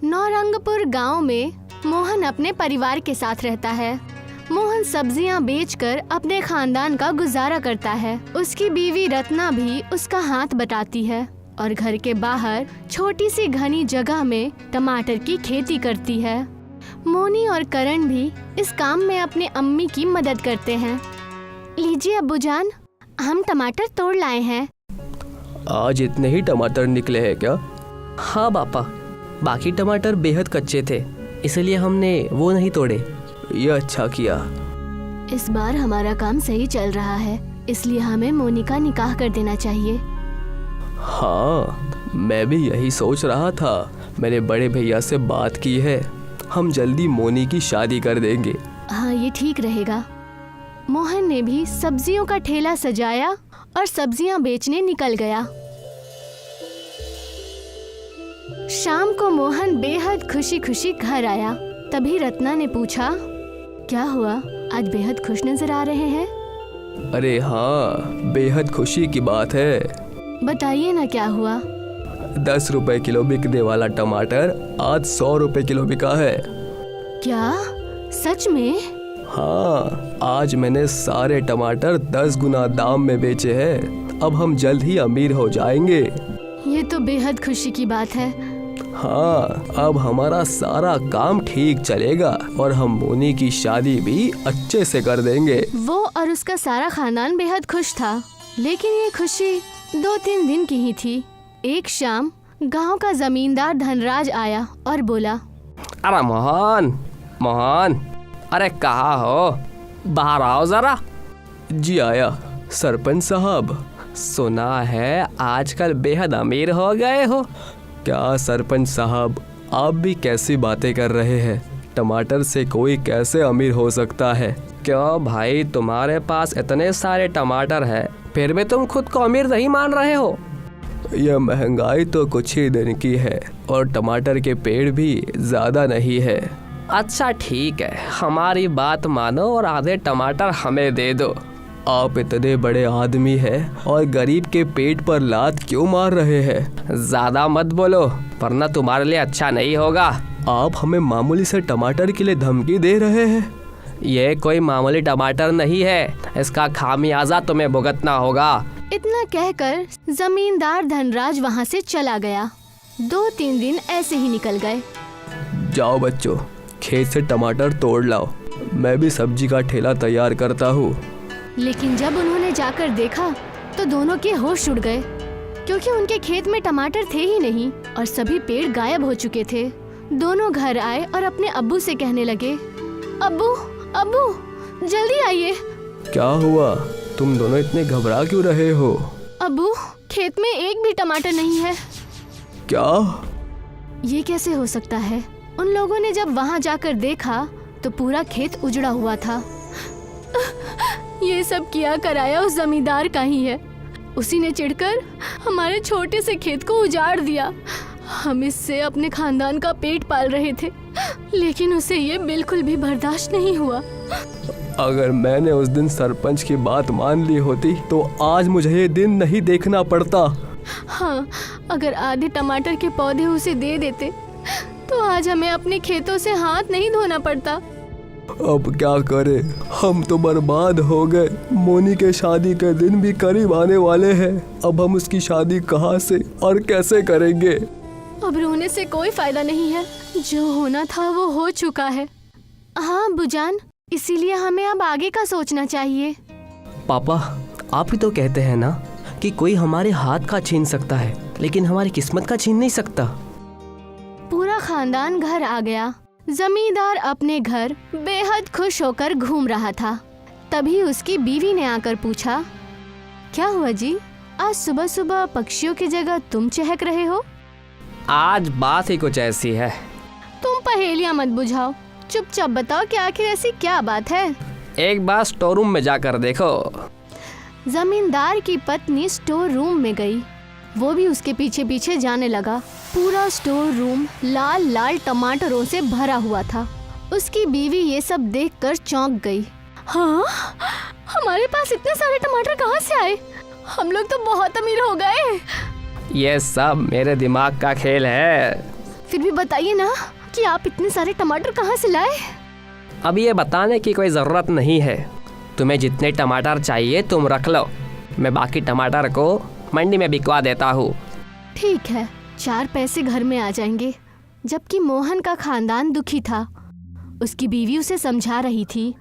नौरंगपुर गांव में मोहन अपने परिवार के साथ रहता है। मोहन सब्जियां बेचकर अपने खानदान का गुजारा करता है। उसकी बीवी रत्ना भी उसका हाथ बटाती है और घर के बाहर छोटी सी घनी जगह में टमाटर की खेती करती है। मोनी और करण भी इस काम में अपनी अम्मी की मदद करते हैं। लीजिए अब्बूजान, हम टमाटर तोड़ लाए हैं। आज इतने ही टमाटर निकले हैं क्या? हाँ पापा, बाकी टमाटर बेहद कच्चे थे, इसलिए हमने वो नहीं तोड़े। ये अच्छा किया। इस बार हमारा काम सही चल रहा है, इसलिए हमें मोनी का निकाह कर देना चाहिए। हाँ, मैं भी यही सोच रहा था। मैंने बड़े भैया से बात की है, हम जल्दी मोनी की शादी कर देंगे। हाँ, ये ठीक रहेगा। मोहन ने भी सब्जियों का ठेला सजाया और सब्जियां बेचने निकल गया। शाम को मोहन बेहद खुशी खुशी घर आया। तभी रत्ना ने पूछा, क्या हुआ, आज बेहद खुश नजर आ रहे हैं? अरे हाँ, बेहद खुशी की बात है। बताइए ना, क्या हुआ? 10 रुपए किलो बिकने वाला टमाटर आज 100 रुपए किलो बिका है। क्या, सच में? हाँ, आज मैंने सारे टमाटर 10 गुना दाम में बेचे हैं। अब हम जल्द ही अमीर हो जाएंगे। ये तो बेहद खुशी की बात है। हाँ, अब हमारा सारा काम ठीक चलेगा और हम मोनी की शादी भी अच्छे से कर देंगे। वो और उसका सारा खानदान बेहद खुश था, लेकिन ये खुशी 2-3 दिन की ही थी। एक शाम गांव का जमींदार धनराज आया और बोला, अरे मोहन, मोहन, अरे कहाँ हो? बाहर आओ जरा। जी आया सरपंच साहब। सुना है आजकल बेहद अमीर हो गए हो। क्या सरपंच साहब, आप भी कैसी बातें कर रहे हैं? टमाटर से कोई कैसे अमीर हो सकता है? क्यों भाई, तुम्हारे पास इतने सारे टमाटर है, फिर भी तुम खुद को अमीर नहीं मान रहे हो? यह महंगाई तो कुछ ही दिन की है और टमाटर के पेड़ भी ज्यादा नहीं है। अच्छा ठीक है, हमारी बात मानो और आधे टमाटर हमें दे दो। आप इतने बड़े आदमी हैं और गरीब के पेट पर लात क्यों मार रहे हैं? ज्यादा मत बोलो, वरना तुम्हारे लिए अच्छा नहीं होगा। आप हमें मामूली से टमाटर के लिए धमकी दे रहे हैं? ये कोई मामूली टमाटर नहीं है, इसका खामियाजा तुम्हें भुगतना होगा। इतना कहकर जमींदार धनराज वहाँ से चला गया। 2-3 दिन ऐसे ही निकल गए। जाओ बच्चों, खेत से टमाटर तोड़ लाओ, मैं भी सब्जी का ठेला तैयार करता हूँ। लेकिन जब उन्होंने जाकर देखा तो दोनों के होश उड़ गए, क्योंकि उनके खेत में टमाटर थे ही नहीं और सभी पेड़ गायब हो चुके थे। दोनों घर आए और अपने अब्बू से कहने लगे, अब्बू, अब्बू, जल्दी आइए। क्या हुआ, तुम दोनों इतने घबरा क्यों रहे हो? अब्बू, खेत में एक भी टमाटर नहीं है। क्या? ये कैसे हो सकता है? उन लोगों ने जब वहाँ जाकर देखा तो पूरा खेत उजड़ा हुआ था। ये सब किया कराया उस जमींदार का ही है। उसी ने चिढ़कर हमारे छोटे से खेत को उजाड़ दिया। हम इससे अपने खानदान का पेट पाल रहे थे, लेकिन उसे ये बिल्कुल भी बर्दाश्त नहीं हुआ। अगर मैंने उस दिन सरपंच की बात मान ली होती तो आज मुझे ये दिन नहीं देखना पड़ता। हाँ, अगर आधे टमाटर के पौधे उसे दे देते तो आज हमें अपने खेतों से हाथ नहीं धोना पड़ता। अब क्या करें, हम तो बर्बाद हो गए। मोनी के शादी के दिन भी करीब आने वाले हैं। अब हम उसकी शादी कहाँ से और कैसे करेंगे? अब रोने से कोई फायदा नहीं है, जो होना था वो हो चुका है। हाँ बुजान, इसीलिए हमें अब आगे का सोचना चाहिए। पापा, आप ही तो कहते हैं ना कि कोई हमारे हाथ का छीन सकता है, लेकिन हमारी किस्मत का छीन नहीं सकता। पूरा खानदान घर आ गया। जमींदार अपने घर बेहद खुश होकर घूम रहा था। तभी उसकी बीवी ने आकर पूछा, क्या हुआ जी, आज सुबह सुबह पक्षियों की जगह तुम चहक रहे हो? आज बात ही कुछ ऐसी है। तुम पहेलियां मत बुझाओ, चुपचाप बताओ कि आखिर ऐसी क्या बात है। एक बार स्टोर रूम में जाकर देखो। जमींदार की पत्नी स्टोर रूम में गई। वो भी उसके पीछे पीछे जाने लगा। पूरा स्टोर रूम लाल लाल टमाटरों से भरा हुआ था। उसकी बीवी ये सब देखकर चौंक गई। हाँ, हमारे पास इतने सारे टमाटर कहाँ से आए? हम लोग तो बहुत अमीर हो गए। ये सब मेरे दिमाग का खेल है। फिर भी बताइए ना कि आप इतने सारे टमाटर कहाँ से लाए? अब ये बताने की कोई ज़रूरत नहीं है। तुम्हें जितने टमाटर चाहिए तुम रख लो, मैं बाकी टमाटर को मंडी में बिकवा देता हूँ। ठीक है, 4 पैसे घर में आ जाएंगे। जबकि मोहन का खानदान दुखी था। उसकी बीवी उसे समझा रही थी,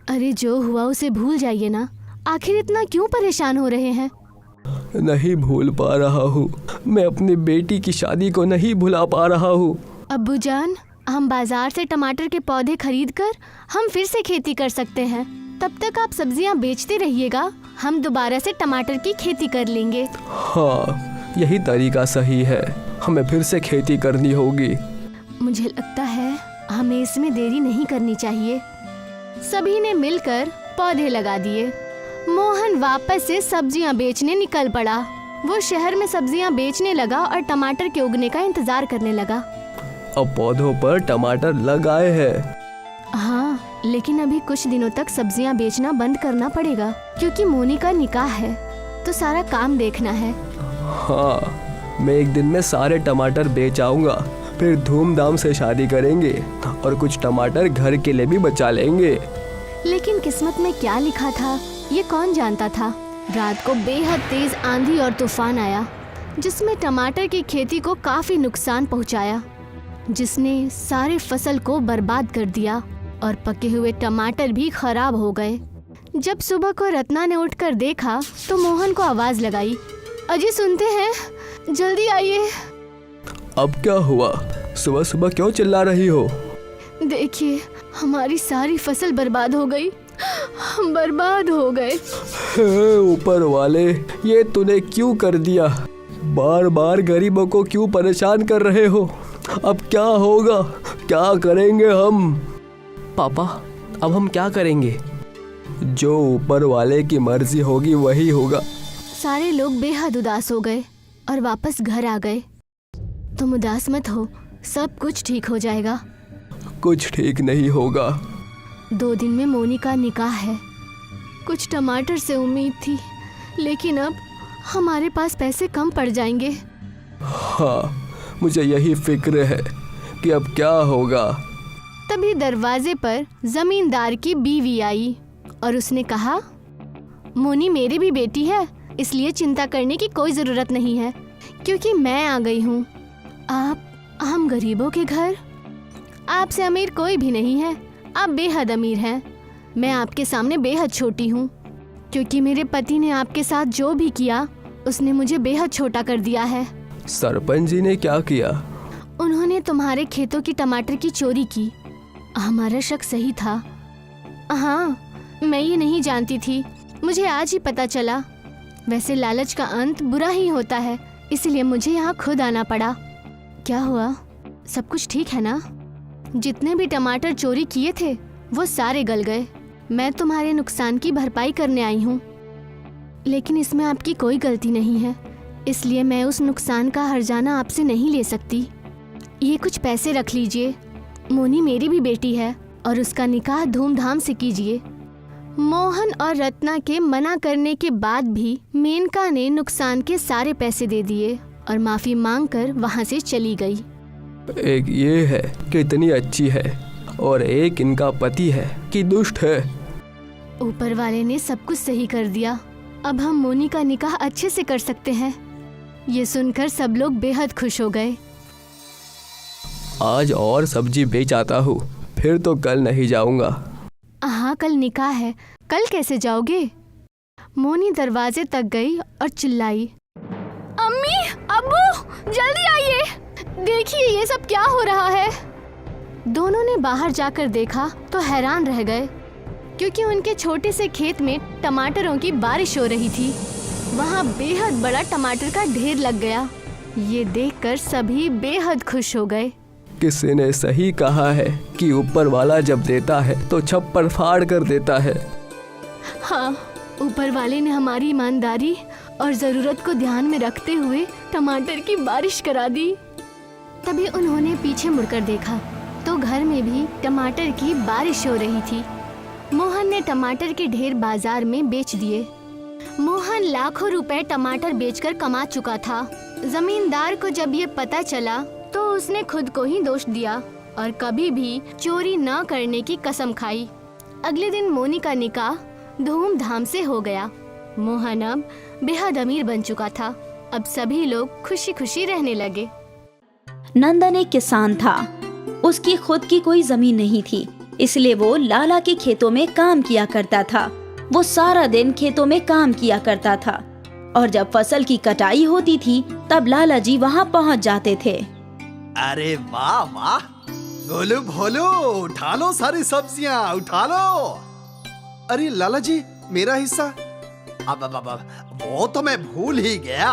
अरे जो हुआ उसे भूल जाइए ना, आखिर इतना क्यों परेशान हो रहे हैं? नहीं भूल पा रहा हूँ, मैं अपनी बेटी की शादी को नहीं भुला पा रहा हूँ। अब्बू जान, हम बाजार से टमाटर के पौधे खरीद कर हम फिर से खेती कर सकते हैं। तब तक आप सब्जियां बेचते रहिएगा, हम दोबारा से टमाटर की खेती कर लेंगे। हाँ, यही तरीका सही है, हमें फिर से खेती करनी होगी। मुझे लगता है हमें इसमें देरी नहीं करनी चाहिए। सभी ने मिलकर पौधे लगा दिए। मोहन वापस से सब्जियां बेचने निकल पड़ा। वो शहर में सब्जियां बेचने लगा और टमाटर के उगने का इंतजार करने लगा। अब पौधों पर टमाटर लग आए हैं। हाँ, लेकिन अभी कुछ दिनों तक सब्जियां बेचना बंद करना पड़ेगा, क्योंकि मोनी का निकाह है तो सारा काम देखना है। हाँ, मैं एक दिन में सारे टमाटर बेच आऊंगा, फिर धूमधाम से शादी करेंगे और कुछ टमाटर घर के लिए भी बचा लेंगे। लेकिन किस्मत में क्या लिखा था ये कौन जानता था। रात को बेहद तेज आंधी और तूफान आया, जिसमें टमाटर की खेती को काफी नुकसान पहुंचाया, जिसने सारे फसल को बर्बाद कर दिया और पके हुए टमाटर भी खराब हो गए। जब सुबह को रत्ना ने उठकर देखा तो मोहन को आवाज लगाई, अजी सुनते हैं, जल्दी आइए। अब क्या हुआ? सुबह सुबह क्यों चिल्ला रही हो? देखिए, हमारी सारी फसल बर्बाद हो गई, हम बर्बाद हो गए। हे ऊपर वाले, ये तूने क्यों कर दिया? बार बार गरीबों को क्यों परेशान कर रहे हो? अब क्या होगा? क्या करेंगे हम? पापा, अब हम क्या करेंगे? जो ऊपर वाले की मर्जी होगी वही होगा। सारे लोग बेहद उदास हो गए और वापस घर आ गए। तुम उदास मत हो, सब कुछ ठीक हो जाएगा। कुछ ठीक नहीं होगा। 2 दिन में मोनी का निकाह है। कुछ टमाटर से उम्मीद थी, लेकिन अब हमारे पास पैसे कम पड़ जाएंगे। हाँ, मुझे यही फिक्र है कि अब क्या होगा। तभी दरवाजे पर जमींदार की बीवी आई और उसने कहा, मोनी मेरी भी बेटी है, इसलिए चिंता करने की कोई ज़रूरत नहीं है, क्योंकि मैं आ गई हूँ। हम गरीबों के घर, आपसे अमीर कोई भी नहीं है, आप बेहद अमीर हैं। मैं आपके सामने बेहद छोटी हूँ, क्योंकि मेरे पति ने आपके साथ जो भी किया उसने मुझे बेहद छोटा कर दिया है। सरपंच जी ने क्या किया? उन्होंने तुम्हारे खेतों की टमाटर की चोरी की। हमारा शक सही था। हाँ, मैं ये नहीं जानती थी, मुझे आज ही पता चला। वैसे लालच का अंत बुरा ही होता है, इसलिए मुझे यहाँ खुद आना पड़ा। क्या हुआ? सब कुछ ठीक है ना? जितने भी टमाटर चोरी किए थे वो सारे गल गए। मैं तुम्हारे नुकसान की भरपाई करने आई हूँ, लेकिन इसमें आपकी कोई गलती नहीं है, इसलिए मैं उस नुकसान का हर्जाना आपसे नहीं ले सकती। ये कुछ पैसे रख लीजिए। मोनी मेरी भी बेटी है और उसका निकाह धूमधाम से कीजिए। मोहन और रत्ना के मना करने के बाद भी मेनका ने नुकसान के सारे पैसे दे दिए और माफ़ी मांगकर वहाँ से चली गई। एक ये है कि इतनी अच्छी है और एक इनका पति है कि दुष्ट है। ऊपर वाले ने सब कुछ सही कर दिया। अब हम मोनी का निकाह अच्छे से कर सकते हैं। ये सुनकर सब लोग बेहद खुश हो गए। आज और सब्जी बेच आता हूँ, फिर तो कल नहीं जाऊँगा। हाँ, कल निकाह है, कल कैसे जाओगे? मोनी दरवाजे तक गई और चिल्लाई, अम्मी, अब्बू, जल्दी आइए, देखिए ये सब क्या हो रहा है। दोनों ने बाहर जाकर देखा तो हैरान रह गए, क्योंकि उनके छोटे से खेत में टमाटरों की बारिश हो रही थी। वहाँ बेहद बड़ा टमाटर का ढेर लग गया। ये देखकर सभी बेहद खुश हो गए। किसी ने सही कहा है कि ऊपर वाला जब देता है तो छप्पर फाड़ कर देता है। हाँ, ऊपर वाले ने हमारी ईमानदारी और ज़रूरत को ध्यान में रखते हुए टमाटर की बारिश करा दी। तभी उन्होंने पीछे मुड़कर देखा तो घर में भी टमाटर की बारिश हो रही थी। मोहन ने टमाटर के ढेर बाजार में बेच दिए। मोहन लाखों रुपए टमाटर बेचकर कमा चुका था। जमींदार को जब ये पता चला तो तो उसने खुद को ही दोष दिया और कभी भी चोरी न करने की कसम खाई। अगले दिन मोनी का निकाह धूमधाम से हो गया। मोहन अब बेहद अमीर बन चुका था। अब सभी लोग खुशी खुशी रहने लगे। नंदन एक किसान था। उसकी खुद की कोई जमीन नहीं थी, इसलिए वो लाला के खेतों में काम किया करता था। वो सारा दिन खेतों में काम किया करता था और जब फसल की कटाई होती थी तब लाला जी वहाँ पहुँच जाते थे। अरे वाह वाह, गोलू भोलू, उठा लो सारी सब्जियां, उठा लो। अरे लाला जी, मेरा हिस्सा? अब वो तो मैं भूल ही गया।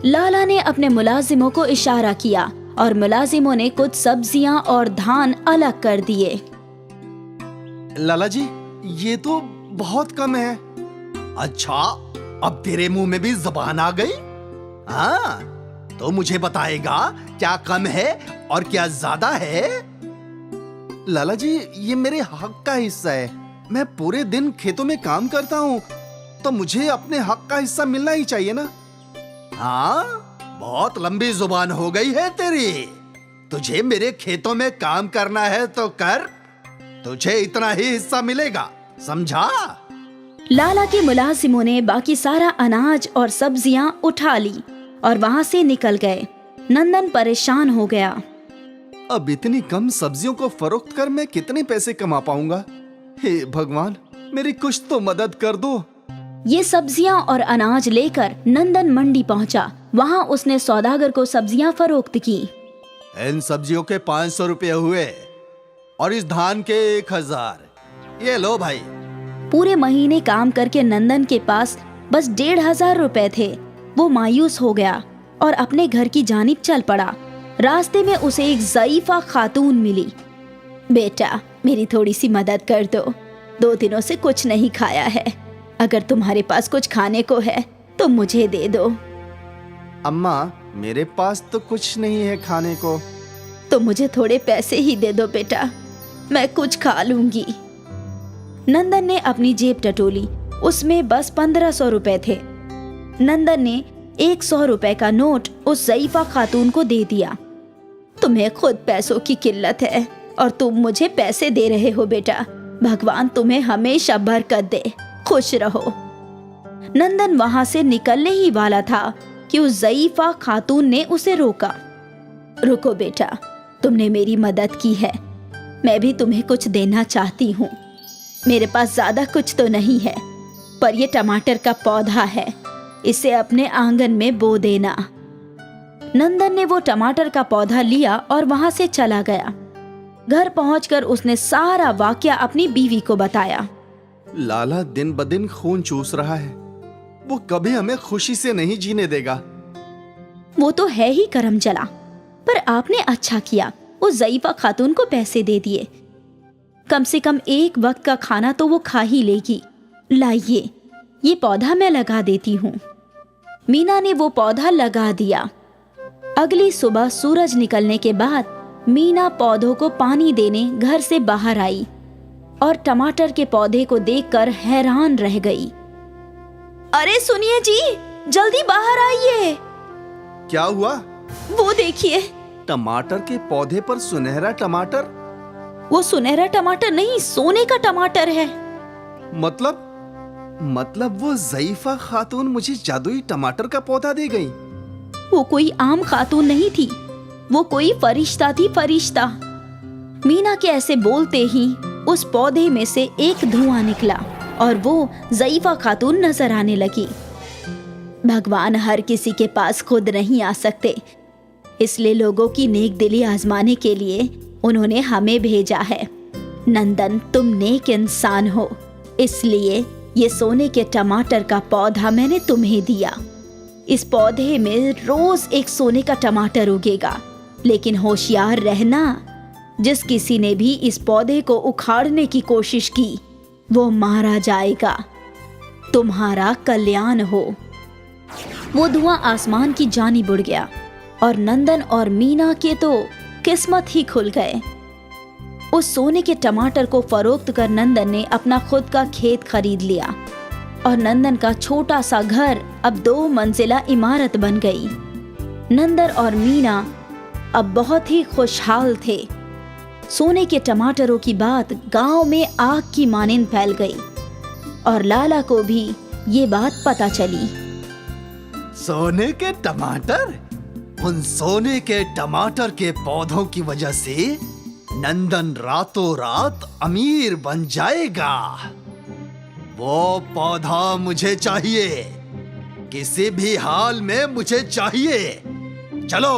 लाला ने अपने मुलाजिमों को इशारा किया और मुलाजिमों ने कुछ सब्जियां और धान अलग कर दिए। लाला जी, ये तो बहुत कम है। अच्छा, अब तेरे मुंह में भी जुबान आ गई? हाँ, तो मुझे बताएगा क्या कम है और क्या ज्यादा है? लाला जी, ये मेरे हक का हिस्सा है। मैं पूरे दिन खेतों में काम करता हूँ, तो मुझे अपने हक का हिस्सा मिलना ही चाहिए ना। हाँ, बहुत लंबी जुबान हो गई है तेरी। तुझे मेरे खेतों में काम करना है तो कर, तुझे इतना ही हिस्सा मिलेगा, समझा? लाला के मुलाजिमों ने बाकी सारा अनाज और सब्जियां उठा ली और वहाँ से निकल गए। नंदन परेशान हो गया। अब इतनी कम सब्जियों को फरोख्त कर मैं कितने पैसे कमा पाऊंगा? हे भगवान, मेरी कुछ तो मदद कर दो। ये सब्जियां और अनाज लेकर नंदन मंडी पहुंचा। वहाँ उसने सौदागर को सब्जियां फरोख्त की। इन सब्जियों के 500 रुपए हुए और इस धान के 1000। ये लो भाई। पूरे महीने काम करके नंदन के पास बस 1500 रुपए थे। वो मायूस हो गया और अपने घर की जानिब चल पड़ा। रास्ते में उसे एक ज़ईफा खातून मिली। बेटा, मेरी थोड़ी सी मदद कर दो। 2 दिनों से कुछ नहीं खाया है। अगर तुम्हारे पास कुछ खाने को है तो मुझे दे दो। अम्मा, मेरे पास तो कुछ नहीं है खाने को। तो मुझे थोड़े पैसे ही दे दो बेटा, मैं कुछ खा लूंगी। नंदन ने अपनी जेब टटोली। उसमें बस 1500 रुपए थे। नंदन ने 100 रुपए का नोट उस ज़ईफा खातून को दे दिया। तुम्हें खुद पैसों की किल्लत है और तुम मुझे पैसे दे रहे हो बेटा। भगवान तुम्हें हमेशा बरकत दे, खुश रहो। नंदन वहां से निकलने ही वाला था कि उस ज़ईफा खातून ने उसे रोका। रुको बेटा, तुमने मेरी मदद की है, मैं भी तुम्हें कुछ देना चाहती हूँ। मेरे पास ज्यादा कुछ तो नहीं है, पर ये टमाटर का पौधा है, इसे अपने आंगन में बो देना। नंदन ने वो टमाटर का पौधा लिया और वहां से चला गया। घर पहुंचकर उसने सारा वाकया अपनी बीवी को बताया। लाला दिन ब दिन खून चूस रहा है। वो कभी हमें खुशी से नहीं जीने देगा। वो तो है ही करम जला, पर आपने अच्छा किया, उस ज़ईफा खातून को पैसे दे दिए। कम से कम एक वक्त का खाना तो वो खा ही लेगी। लाइए, ये पौधा मैं लगा देती हूँ। मीना ने वो पौधा लगा दिया। अगली सुबह सूरज निकलने के बाद मीना पौधों को पानी देने घर से बाहर आई और टमाटर के पौधे को देखकर हैरान रह गई। अरे सुनिए जी, जल्दी बाहर आइए। क्या हुआ? वो देखिए। टमाटर के पौधे पर सुनहरा टमाटर? वो सुनहरा टमाटर नहीं, सोने का टमाटर है। मतलब वो ज़ईफा खातून मुझे जादुई टमाटर का पौधा दे गई। वो कोई आम खातून नहीं थी, वो कोई फरिश्ता थी, फरिश्ता। मीना के ऐसे बोलते ही उस पौधे में से एक धुआं निकला और वो ज़ईफा खातून नजर आने लगी। भगवान हर किसी के पास खुद नहीं आ सकते, इसलिए लोगों की नेक दिली आजमाने के लिए उन्होंने हमें भेजा है। नंदन, तुम नेक इंसान हो, इसलिए ये सोने के टमाटर का पौधा मैंने तुम्हें दिया। इस पौधे में रोज एक सोने का टमाटर उगेगा, लेकिन होशियार रहना, जिस किसी ने भी इस पौधे को उखाड़ने की कोशिश की वो मारा जाएगा। तुम्हारा कल्याण हो। वो धुआं आसमान की जानिब उड़ गया और नंदन और मीना के तो किस्मत ही खुल गए। उस सोने के टमाटर को फरोख्त कर नंदन ने अपना खुद का खेत खरीद लिया और नंदन का छोटा सा घर अब 2 मंजिला इमारत बन गई। नंदन और मीना अब बहुत ही खुशहाल थे। सोने के टमाटरों की बात गांव में आग की मानिंद फैल गई और लाला को भी ये बात पता चली। सोने के टमाटर? उन सोने के टमाटर के पौधों की वजह से नंदन रातों रात अमीर बन जाएगा। वो पौधा मुझे चाहिए, किसी भी हाल में मुझे चाहिए। चलो,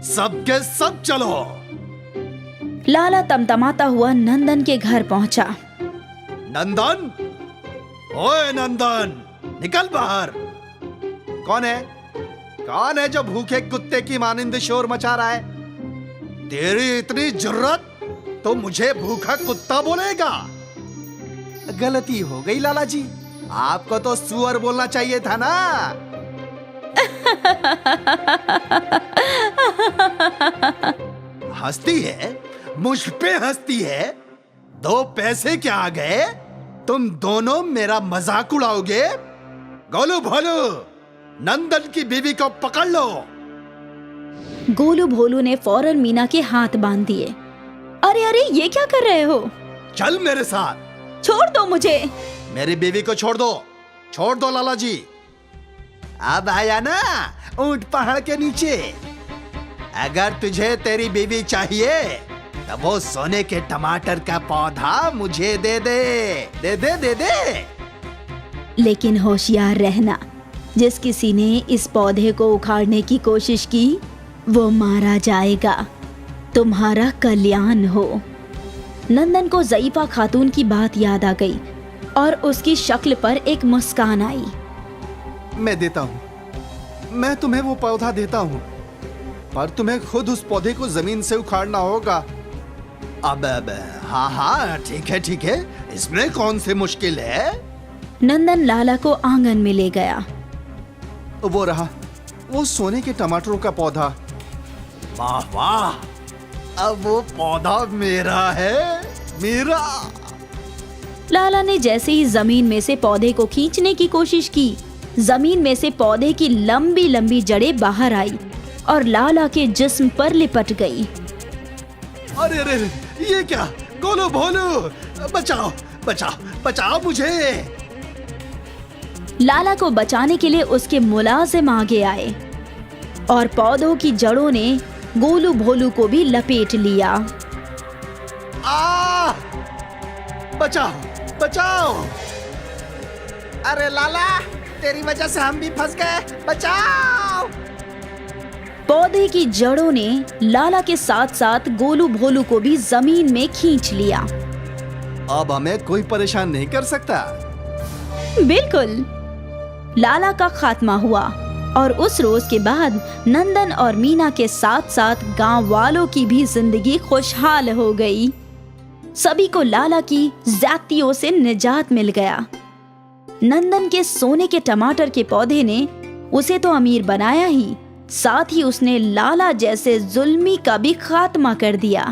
सबके सब चलो। लाला तमतमाता हुआ नंदन के घर पहुंचा। नंदन, ओए नंदन, निकल बाहर। कौन है? कौन है जो भूखे कुत्ते की मानिंद शोर मचा रहा है? तेरी इतनी जुर्रत तो मुझे भूखा कुत्ता बोलेगा? गलती हो गई लाला जी, आपको तो सुअर बोलना चाहिए था ना। हंसती है, मुझ पे हंसती है। 2 पैसे क्या आ गए? तुम दोनों मेरा मजाक उड़ाओगे? गोलू भोलू, नंदन की बीवी को पकड़ लो। गोलू भोलू ने फौरन मीना के हाथ बांध दिए। अरे अरे, ये क्या कर रहे हो? चल मेरे साथ। छोड़ दो मुझे। मेरी बीवी को छोड़ दो, छोड़ दो लाला जी। अब आया ना ऊंट पहाड़ के नीचे। अगर तुझे तेरी बीवी चाहिए तो वो सोने के टमाटर का पौधा मुझे दे दे, दे दे दे दे। लेकिन होशियार रहना, जिस किसी ने इस पौधे को उखाड़ने की कोशिश की वो मारा जाएगा। तुम्हारा कल्याण हो। नंदन को ज़ईफा खातून की बात याद आ गई और उसकी शक्ल पर एक मुस्कान आई। मैं देता हूँ, मैं तुम्हें वो पौधा देता हूँ, पर तुम्हें खुद उस पौधे को जमीन से उखाड़ना होगा। अब हाँ हाँ, ठीक है, इसमें कौन सी मुश्किल है? नंदन लाला को आंगन में ले गया। वो रहा, वो सोने के टमाटरों का पौधा। वाह वाह, अब वो पौधा मेरा है, मेरा। लाला ने जैसे ही जमीन में से पौधे को खींचने की कोशिश की, जमीन में से पौधे की लंबी लंबी जड़ें बाहर आई और लाला के जिस्म पर लिपट गई। अरे अरे, ये क्या? गोलू भोलू, बचाओ बचाओ बचाओ मुझे। लाला को बचाने के लिए उसके मुलाजिम आगे आए और पौधों की जड़ों ने गोलू भोलू को भी लपेट लिया। बचाओ बचाओ। अरे लाला, तेरी वजह से हम भी फंस गए, बचाओ। पौधे की जड़ों ने लाला के साथ साथ गोलू भोलू को भी जमीन में खींच लिया। अब हमें कोई परेशान नहीं कर सकता। बिल्कुल। लाला का खात्मा हुआ और उस रोज के बाद नंदन और मीना के साथ साथ गांव वालों की भी जिंदगी खुशहाल हो गई। सभी को लाला की ज्यादतियों से निजात मिल गया। नंदन के सोने के टमाटर के पौधे ने उसे तो अमीर बनाया ही, साथ ही उसने लाला जैसे जुल्मी का भी खात्मा कर दिया।